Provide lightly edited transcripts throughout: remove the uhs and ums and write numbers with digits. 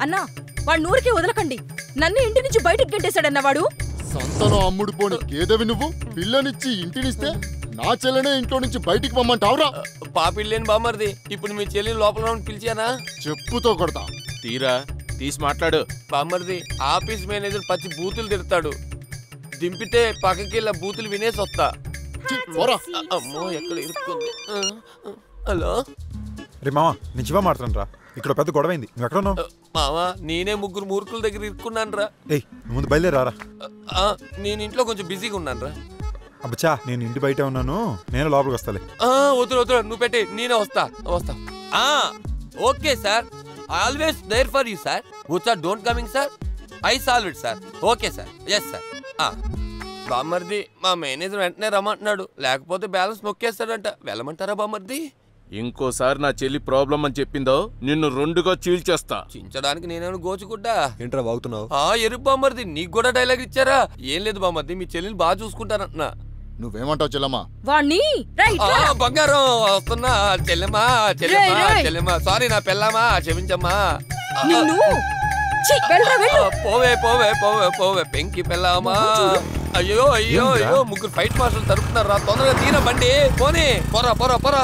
అన్నా వాడు నూరికే వదలకండి. నన్ను ఇంటి నుంచి బయటకు గెంటేశాడన్న వాడు. సంతలో అమ్ముడు పోని కేదవి నువ్వు పిల్లనిచ్చి ఇంటినిస్తే నా చెల్లెనే ఇంట్లో నుంచి బయటికి పొమ్మంటావురా? పాపిల్లేని బామ్మర్ది, ఇప్పుడు మీ చెల్లి లోపల పిలిచానా? చెప్పుతో కొడతా. తీరా తీసి మాట్లాడు. బామ్మర్ది ఆఫీస్ మేనేజర్ పచ్చి బూతులు తిడతాడు. దింపితే పక్కకెళ్ళ బూతులు వినేసి వస్తా. అమ్మో ఎక్కడ ఇరుక్కుంది. హలో రే మావా, నేను శివ మాట్లాడను రా. ఇక్కడ పెద్ద గొడవైంది. నువ్వు ఎక్కడ ఉన్నావు? మావా నేనే ముగ్గురు మూర్ఖుల దగ్గర ఇరుక్కున్నాను రా. ఏయ్ ముందు బయలుదేరారా. నేను ఇంట్లో కొంచెం బిజీగా ఉన్నాను రా. అబ్బచ్చా, నేను ఇంటి బయట ఉన్నాను, నేను లోపలికి వస్తాలే. వద్దు వద్దు, నువ్వు పెట్టి నేనే వస్తా. Okay sir, always there for you sir. Sir don't coming sir, I solve it sir. Okay sir, yes sir. బామ్మర్ది మా మేనేజర్ వెంటనే రమ్మంటున్నాడు, లేకపోతే బ్యాలెన్స్ నొక్కేస్తాడంట. వెళ్ళమంటారా బామ్మర్ది? ఇంకోసారి నా చెల్లి ప్రాబ్లం అని చెప్పిందో నిన్ను రెండుగా చీల్చేస్తా. చించడానికి నేనేమైనా గోచుకుంటా? ఏంట్రా బాగుతున్నావు? ఎరుపు బామ్మర్ది, నీకు కూడా డైలాగ్ ఇచ్చారా? ఏం లేదు బామ్మర్ది, మీ చెల్లిని బాగా చూసుకుంటానంటున్నా. నువ్వేమంటావు చెల్లమ్మా? వాణ్ణి బంగారం వస్తున్నా. చెల్లెమ్మా చెల్లెమ్మా చెల్లెమ్మా, సారీ నా పెళ్ళామా, క్షమించమ్మా. పోవే పోవే పోవే పోవే పెంకి పెళ్ళామా. అయ్యో అయ్యో అయ్యో, ముగ్గురు ఫైట్ మాస్టర్లు తరుపుతున్నారా, తొందరగా తీరా బండి. పోనీ పోరా పోరా పోరా.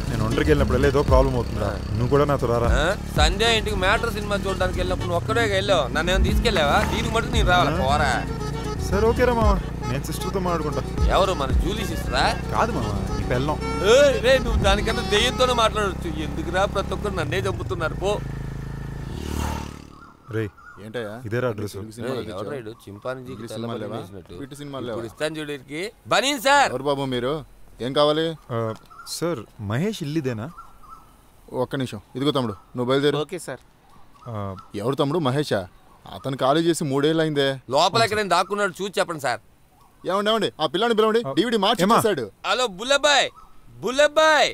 నేను ఒంటరికి వెళ్ళినప్పుడు ఏదో ప్రాబ్లం అవుతుందా? నువ్వు కూడా నాతో రారా. సంజయ్ ఇంటికి మ్యాటర్ సినిమా చూడడానికి వెళ్ళినప్పుడు నువ్వు ఒక్కడే వెళ్ళావు, నన్ను ఏమైనా తీసుకెళ్ళావా? దీనికి మటుకు నేను రావాలా? పోరా. సరే ఓకేరా మావా, నేను సిస్టర్తో మాట్లాడుకుంటా. ఎవరు, మన జూలీ సిస్టరా? కాదు మావా, నీ పెళ్ళం. రే నువ్వు దానికన్నా దెయ్యంతోనే మాట్లాడచ్చు. ఎందుకురా ప్రతి ఒక్కరు నన్నే చంపుతున్నారు? పో. రే ఏంటయ్యా ఇదేరా అడ్రస్? చింపాంజీకి ఇస్తాను చూడరికి. బనీన్ సార్. ఎవరు బాబు మీరు? ఏం కావాలి? సార్ మహేష్ ఇల్లుదేనా? ఒక్క నిమిషం. ఇదిగో తమ్ముడు, నువ్వు బయలుదేరు. Okay sir. ఎవరు తమ్ముడు? మహేషా? అతను ఖాళీ చేసి 3 ఏళ్ళు అయిందే. లోపల ఎక్కడైనా దాక్కున్నాడు, చూసి చెప్పండి సార్. ఏమండి ఆ పిల్లని పిలవండి, డివిడి మార్చేసాడు. హలో బుల్లబ్బాయ్, బుల్లబ్బాయ్.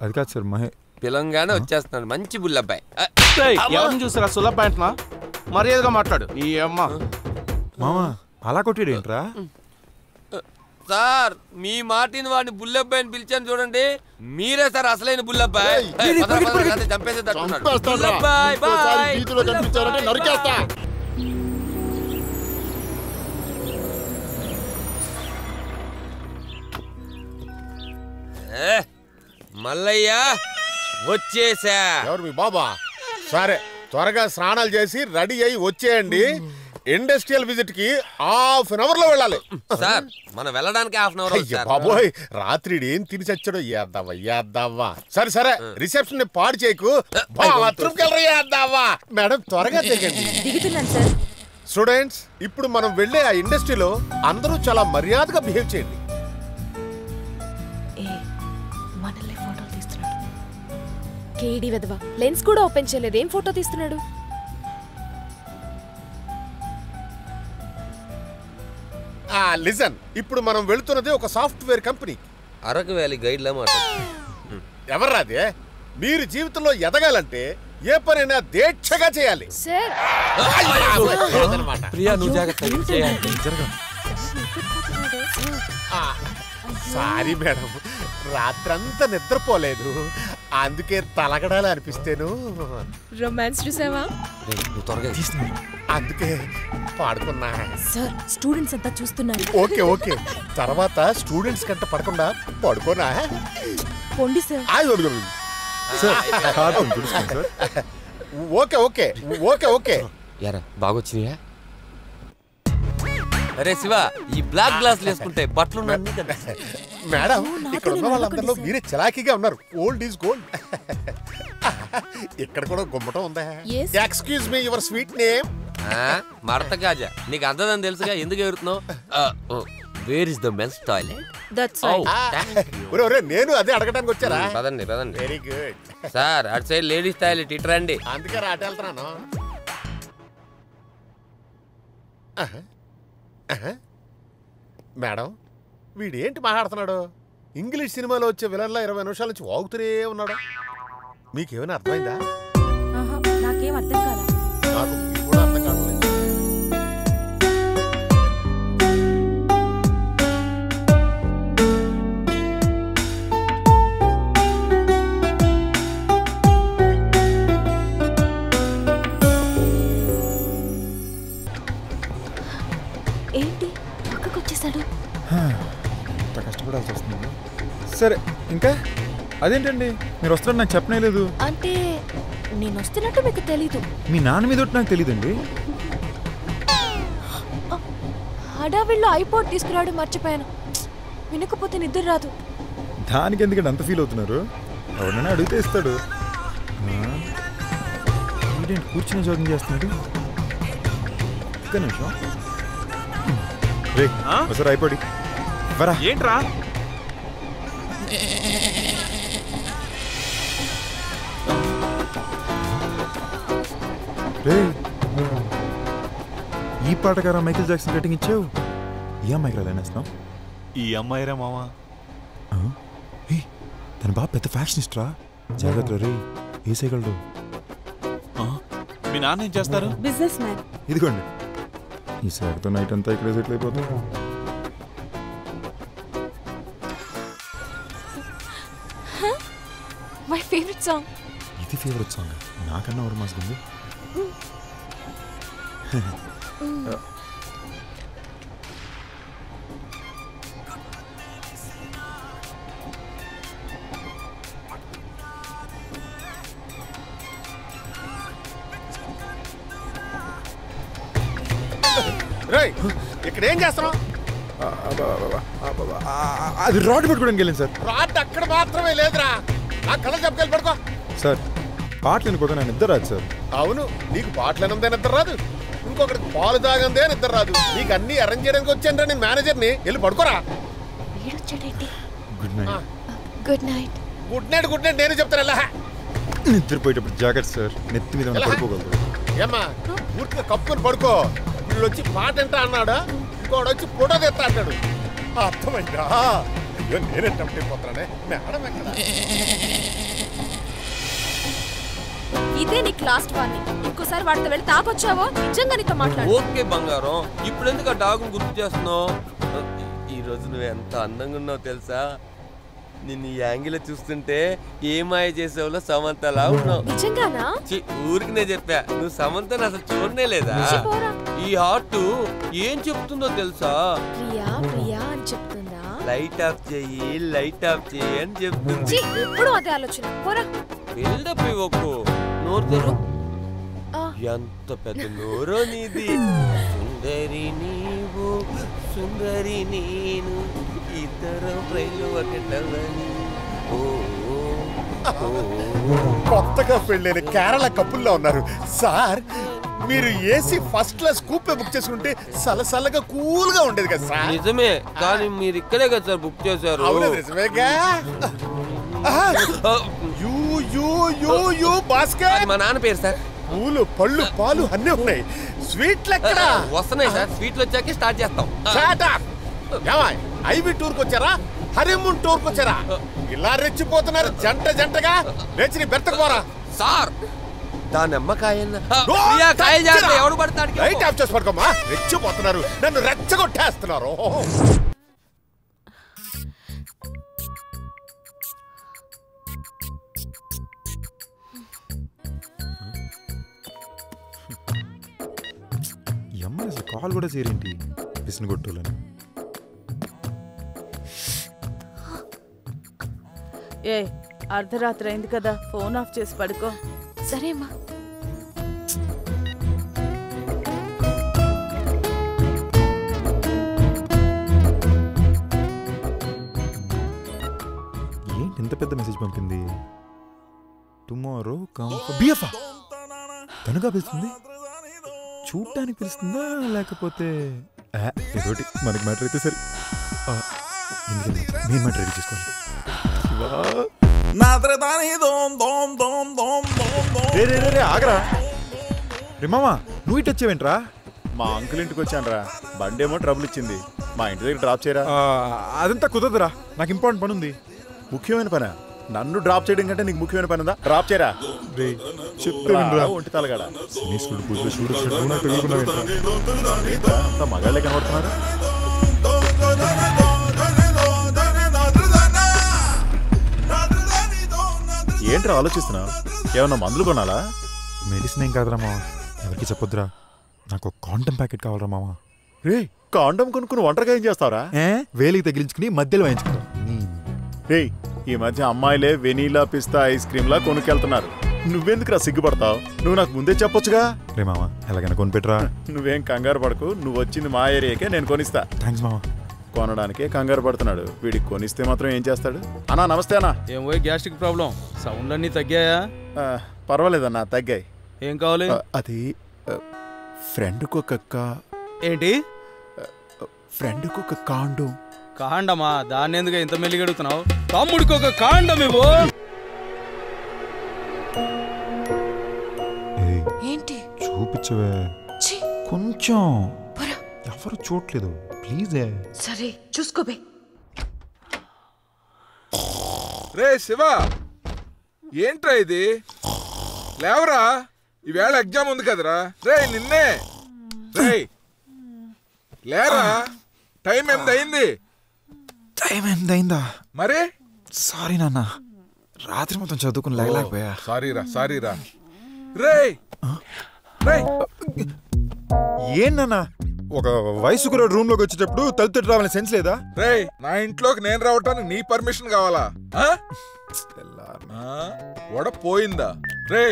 అది కాదు సార్, మహేష్ పిలంగానే వచ్చేస్తున్నాడు, మంచి బుల్లబ్బాయ్. ఎవరిని చూసారా సులభ అంటున్నా? మర్యాదగా మాట్లాడు. ఈ అమ్మ మామా అలా కొట్టాడు ఏంట్రా? సార్ మీ మాటిని వాడిని బుల్లబ్బాయి అని పిలిచాను చూడండి. మీరే సార్ అసలైన బుల్లబ్బాయి. మల్లయ్య వచ్చేసా. ఎవరు మీ బాబా? సరే త్వరగా స్నానాలు చేసి రెడీ అయ్యి వచ్చేయండి. ఇండస్ట్రియల్ విజిట్ కి ½ అన్ అవర్ లో వెళ్ళాలి సార్. మనం వెళ్ళడానికి ½ అన్ అవర్. బాబోయ్ రాత్రి ఏం తిని చచ్చాడో ఏద్దావా. సరే సరే రిసెప్షన్ ని పాడు చేయకు. మేడం త్వరగా దిగండి. స్టూడెంట్స్, ఇప్పుడు మనం వెళ్ళే ఆ ఇండస్ట్రీలో అందరూ చాలా మర్యాదగా బిహేవ్ చేయండి. కేడి వెదవా, లెన్స్ కూడా ఓపెన్ చేయలేదు, ఏం ఫోటో తీస్తున్నాడు? లిజన్, ఇప్పుడు మనం వెళ్తున్నది ఒక software company. Araku valley guide లా మాట్లాడు. ఎవర్రాదే? మీరు జీవితంలో ఎదగాలంటే ఏ పనైనా దీక్షగా చేయాలి. సారీ మేడం, రాత్రంతా నిద్రపోలేదు, అందుకే తలగడాలి అనిపిస్తేను. రొమాన్స్ చూసావా? అందుకే పాడుకున్నా. సార్ స్టూడెంట్స్ అంతా చూస్తున్నారు. ఓకే ఓకే, తర్వాత స్టూడెంట్స్ కంట పడకుండా పడుకోనా? పొండి sir. Okay okay okay okay. యారా బాగొచ్చినాయా? అరే శివ, ఈ బ్లాక్ గ్లాసులు వేసుకుంటే బట్టలు మేడం, ఇక్కడ ఉన్న వాళ్ళందరిలో మీరే చలాకీగా ఉన్నారు. Old is gold. ఇక్కడ కూడా గుమ్మటం ఉందా? Excuse me, your sweet name? మడత కాజా. నీకు అందదని తెలుసుగా, ఎందుకు ఎగురుతున్నావు? Where is the men's toilet? నేను అదే అడగడానికి వచ్చారా? పదండి పదండి. Very good sir. అటు సైడ్ లేడీస్ టాయిలెట్, ఇటు రండి. అందుకే అటు వెళ్తున్నాను. మేడం, వీడేంటి మాట్లాడుతున్నాడు? ఇంగ్లీష్ సినిమాలో వచ్చే విలన్లా 20 నిమిషాల నుంచి వాగుతూనే ఉన్నాడు. మీకేమైనా అర్థమైందా? నాకేం అర్థం కాదా? నాకు కూడా అర్థం కావట్లేదు. సరే ఇంకా అదేంటండి మీరు వస్తారని నాకు చెప్పనే లేదు. అంటే నేను వస్తున్నట్టు మీకు తెలీదు. మీ నాన్న మీద నాకు తెలియదండి. హడావిడిలో ఐపాడ్ తీసుకురాడు మర్చిపోయాను. వినకపోతే నిద్ర రాదు. దానికి ఎందుకంటే అంత ఫీల్ అవుతున్నారు? ఎవరినైనా అడిగితే ఇస్తాడు. ఏంటంటే కూర్చుని జాగింగ్ చేస్తున్నాడు. ఒక్క నిమిషం రే ఒకసారి అయిపోయి వరా. ఏంట్రా రే ఈ పాటకారా మైకేల్ జాక్సన్ రేటింగ్ ఇచ్చావు. ఈ అమ్మాయికి రాలేనేస్తున్నావు. ఈ అమ్మాయిరా మావా. తన బాగా పెద్ద ఫ్యాషనిస్ట్ రా. జాగ్రత్త రే వేసేయగలడు. మీ నాన్న ఏం చేస్తారు? Business man. ఇదిగోండి ఈ సార్తో నైట్ అంతా ఇక్కడే సెటిల్ అయిపోతుంది. My favourite song. ఇది ఫేవరెట్ సాంగ్ నాకన్నా ఎవరు మాసుకుంది. ఇక్కడ ఏం చేస్తున్నావు? అది రాడ్ పట్టుకోవడానికి వెళ్ళింది సార్. రాడ్ అక్కడ మాత్రమే లేదురా, నా కళ్ళ చెప్పకెళ్ళి పడుకో. సార్ పాటలు వినిపోతే నేను నిద్ర రాదు సార్. అవును, నీకు పాటలు ఎనందే నిద్ర రాదు, ఇంకొకరికి పాలు తాగందే నిద్ర రాదు. నీకు అన్ని అరేంజ్ చేయడానికి వచ్చాను నేను మేనేజర్ని. వెళ్ళి పడుకోరా. Good night. Good night. Good night good night నేను చెప్తాను. ఎలా నిద్రపోయేటప్పుడు జాగ్రత్త సార్, నెత్తి మీద పడుకోగలరు. ఏమ్మా పూర్తిగా కప్పుకొని పడుకో. వీళ్ళు వచ్చి పాట ఎంత అన్నాడా, ఇంకోడు వచ్చి ఫోటో తెస్తా అంటాడు. అర్థమైందా? అయ్యో నేనే తప్పిపోతున్నానే. మేడం ఎక్కడ? ఇదే నీకు లాస్ట్ వార్నింగ్. ఇంకోసారి వాడితో వెళ్ళి తాకొచ్చావో నిజంగా నీతో మాట్లాడు. ఓకే బంగారం, ఇప్పుడు ఎందుకు ఆ డాగును గుర్తు చేస్తున్నావు? ఈ రోజు నువ్వు ఎంత అందంగా ఉన్నావు తెలుసా? నిన్ను ఈ యాంగిల్ చూస్తుంటే ఏ మాయ చేసేవాళ్ళో సమంతలా ఉన్నావు. నిజంగానా? ఊరికి నేను చెప్పా, నువ్వు సమంతను అసలు చూడనే లేదా? ఈ హార్ట్ ఏం చెప్తుందో తెలుసా? ప్రియా ప్రియా అని చెప్తుందా? లైట్ ఆఫ్ చెయ్యి లైట్ ఆఫ్ చెయ్యి అని చెప్తుంది. ఎప్పుడు అదే ఆలోచన. పోరా. బిల్డప్ ఇవ్వకు. నోరు తెరు. ఎంత పెద్ద నోరో నీది. సుందరి నీవు సుందరి నేను, ఇద్దరం రైలు ఒకటవని. కొత్తగా పెళ్ళైన కేరళ కపుల్లో ఉన్నారు సార్. మీరు ఏసీ ఫస్ట్ క్లాస్ కూపే బుక్ చేసుకుంటే సలసలగా కూల్ గా ఉండేది కదా సార్. నిజమే, కానీ మీరు ఇక్కడే కదా సార్ బుక్ చేశారు. అవును నిజమేగా. భాస్కర్ మా నాన్న పేరు సార్. పూలు పళ్ళు పాలు అన్నీ ఉన్నాయి. స్వీట్లు ఎక్కడ వస్తున్నాయి సార్? స్వీట్లు వచ్చాకే స్టార్ట్ చేస్తాం. ఐవి టూర్కి వచ్చారా, హరిమూన్ టూర్కి వచ్చారా? ఇలా రెచ్చిపోతున్నారు జంట జంటగా. లేచి నీ బెర్తకు పోరా సార్. దానమ్మకాయ ఎవడు పడతాడు? లైట్ ఆఫ్ చేసి పడుకోమ్మా. రెచ్చిపోతున్నారు, నన్ను రెచ్చగొట్టేస్తున్నారు. ఈ అమ్మాయి అసలు కాల్ కూడా చేయరేంటి పిసిని కొట్టులని. ఏ అర్ధరాత్రి అయింది కదా, ఫోన్ ఆఫ్ చేసి పడుకో. సరే అమ్మా. ఏంటి ఇంత పెద్ద మెసేజ్ పంపింది? టుమారో బిఎఫ్ఆ తనుగా పిలుస్తుంది. చూడటానికి పిలుస్తుందా లేకపోతే ఏదోటి మనకి మ్యాటర్ అయితే సరే. నేను మ్యాటర్ రెడీ చేసుకోవాలి. ఆగరా రే మామా, నువ్వు ఇటు వచ్చావేంట్రా? మా అంకుల్ ఇంటికి వచ్చాను రా. బండి ఏమో ట్రబుల్ ఇచ్చింది, మా ఇంటి దగ్గర డ్రాప్ చేయరా. అదంతా కుదరదురా, నాకు ఇంపార్టెంట్ పని ఉంది. ముఖ్యమైన పని? నన్ను డ్రాప్ చేయడం కంటే నీకు ముఖ్యమైన పని ఉందా? డ్రాప్ చేయరా. ఒంటి తలగాడ అంతా మగాళ్ళే కనబడుతున్నారు. ఏంట్రా ఆలోచిస్తున్నావు? ఏమన్నా మందులు కొనాలా? మెడిసిన్ ఏం కాదురా మామ, ఎవరికి చెప్పొద్దురా. నాకు ఒక కాండం ప్యాకెట్ కావాలరా మామ. రే కాండం కొనుక్కుని ఒంటరిగా ఏం చేస్తావరా? వేలికి తగిలించుకుని మధ్యలో వేయించుకుంటా. రేయ్ ఈ మధ్య అమ్మాయిలే వెనీలా పిస్తా ఐస్ క్రీమ్ లా కొనుక్కెళ్తున్నారు. నువ్వెందుకురా సిగ్గుపడతావు? నువ్వు నాకు ముందే చెప్పొచ్చుగా. రే మామ ఎలాగైనా కొనిపెట్టరా. నువ్వేం కంగారు పడకు, నువ్వు వచ్చింది మా ఏరియాకే, నేను కొనిస్తా. థ్యాంక్స్ మామ. కొనడానికే కంగారు పడుతున్నాడు, వీడికి కొనిస్తే మాత్రం ఏం చేస్తాడు? అన్నా నమస్తే అన్నా. ఏం పోయి గ్యాస్ట్రిక్ ప్రాబ్లం, సౌండ్లన్నీ తగ్గాయా? పర్వాలేదన్నా, తగ్గాయి. ఏం కావాలి? అది ఫ్రెండ్కు ఒక ఏంటి? ఫ్రెండ్కు ఒక కాండం. కాండమా? దాన్ని ఎందుకు ఇంత మెల్లిగా అడుగుతున్నావు? తమ్ముడికి ఒక కాండం ఇవ్వు. ఏంటి చూపించవే కొంచెం, ఎవరు చూడలేదు ప్లీజ్. సరే చూసుకోబే. రే శివ, ఏంట్రా ఇది? లేవరా, ఈవేళ ఎగ్జామ్ ఉంది కదరా. రే నిన్నే, రే లేరా, టైం ఎంత అయింది? టైం ఎంత అయిందా? మరి సారీ నాన్న, రాత్రి మొత్తం చదువుకుని లేకపోయా. సారీరా. రే రే ఏంటన్నా ఒక వయసుకు రూమ్ లోకి వచ్చేటప్పుడు తలుపు రావాలని సెన్స్ లేదా? రే నా ఇంట్లోకి నేను రావటానికి నీ పర్మిషన్ కావాలా? వడ పోయిందా? రే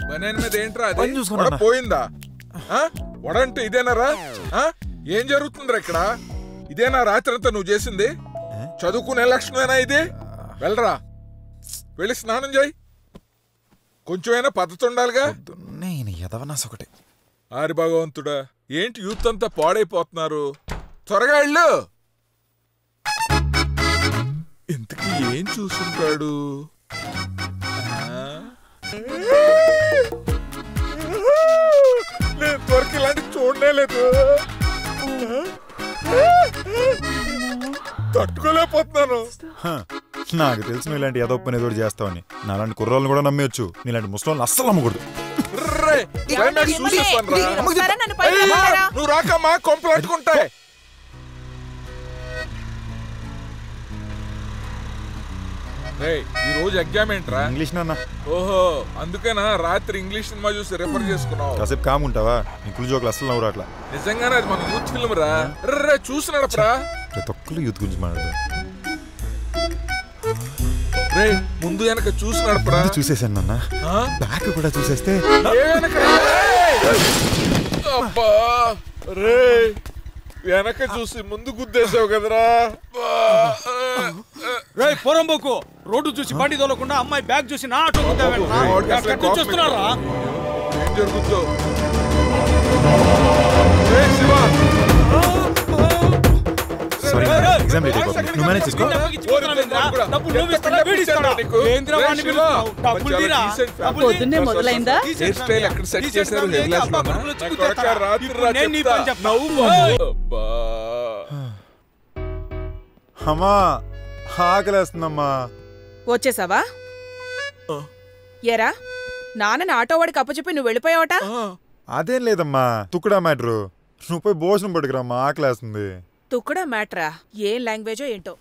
బనేన్ మీద ఏంట్రా అది? వడ పోయిందా? వడంటే ఇదేనారా? ఏం జరుగుతుందిరా ఇక్కడ? ఇదేనా రాత్రి అంతా నువ్వు చేసింది? చదువుకునే లక్షణమేనా ఇది? వెళ్ళరా, వెళ్ళి స్నానం చేయి. కొంచెమైనా పద్ధతి ఉండాలిగా. ఒకటి ఆరి భగవంతుడా, ఏంటి యూత్ అంతా పాడైపోతున్నారు? త్వరగా వెళ్ళు. ఇంతకీ ఏం చూసుంటాడు? నేను త్వరకి ఇలాంటి చూడలే లేదు, తట్టుకోలేకపోతున్నాను. నాకు తెలిసి నువ్వు ఇలాంటి ఏదో పని ఏదో చేస్తావని. నాలాంటి కుర్రాలను కూడా నమ్మేయచ్చు, నీలాంటి ముసలాలను అస్సలు నమ్మకూడదు. నువ్వు రాకమ్మా, కొంపలు అట్టుకుంటాయి. ఈ రోజు ఎగ్జామ్ ఏంట్రా? ఇంగ్లీష్ నాన్న. ఓహో, అందుకేనా రాత్రి ఇంగ్లీష్ సినిమా చూసి రెఫర్ చేసుకున్నావు? కాసేపు కాముంటావా? నీకు జోకులు అస్సలు నవ్వు రాట్లా. నిజంగానే అది మన యూత్ ఫిల్మ్ రా. చూసినాడప్రా, ప్రతి ఒక్కరు యూత్ గురించి మాట్లాడతారు. రే ముందు వెనక చూసినాడప్రా. చూసేసాను నాన్న, బ్యాక్ కూడా చూసేస్తే. రే వెనక చూసి ముందు గుద్దేసావు కదరా. రే పొరంబోకు, రోడ్డు చూసి బండి తోలకుండా అమ్మాయి బ్యాగ్ చూసి నా ఆటో చూస్తున్నారా? ఏం జరుగుతుందో? ఎగ్జామ్ లేట్ అయిపోతుంది, నువ్వు మేనేజ్ చేసుకో. పొద్దున్నే మొదలైందా? హెయిర్ స్టైల్ ఎక్కడ సెట్ చేశారు? అమ్మా ఆకలేస్తుందమ్మా. వచ్చేసావా? ఎరా నాన్నని ఆటో వాడికి అప్పచెప్పి నువ్వు వెళ్ళిపోయావట? అదేం లేదమ్మా, తుక్కుడా మ్యాటరు. నువ్వు పోయి భోజనం పట్టుకురామ్మా, ఆకలేస్తుంది. తుక్కుడా మ్యాటరా? ఏం లాంగ్వేజో ఏంటో.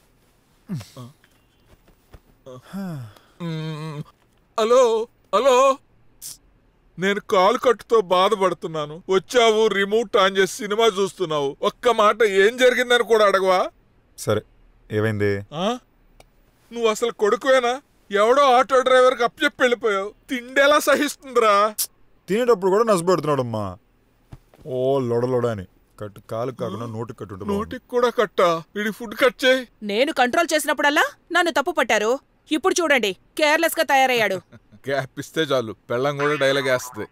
హలో హలో, నేను కాలు కట్టుతో బాధపడుతున్నాను. వచ్చావు, రిమోట్ ఆన్ చేసి సినిమా చూస్తున్నావు. ఒక్క మాట ఏం జరిగిందని కూడా అడగవా? సరే ఏమైంది? నువ్వు అసలు కొడుకువేనా? ఎవడో ఆటో డ్రైవర్కి అప్పచెప్పి వెళ్ళిపోయావు. తిండేలా సహిస్తుందిరా? తినేటప్పుడు కూడా నష్టపెడుతున్నాడమ్మా. ఓ లొడలొడ అని. కట్టు కాలు కాకుండా నోటికి కట్టు. నోటికి కూడా కట్టా? వీడి ఫుడ్ కట్ చేయి. నేను కంట్రోల్ చేసినప్పుడల్లా నన్ను తప్పు పట్టారు. ఇప్పుడు చూడండి కేర్లెస్ గా తయారయ్యాడు. గ్యాప్ ఇస్తే చాలు, పెళ్ళం కూడా డైలాగ్ వేస్తుంది.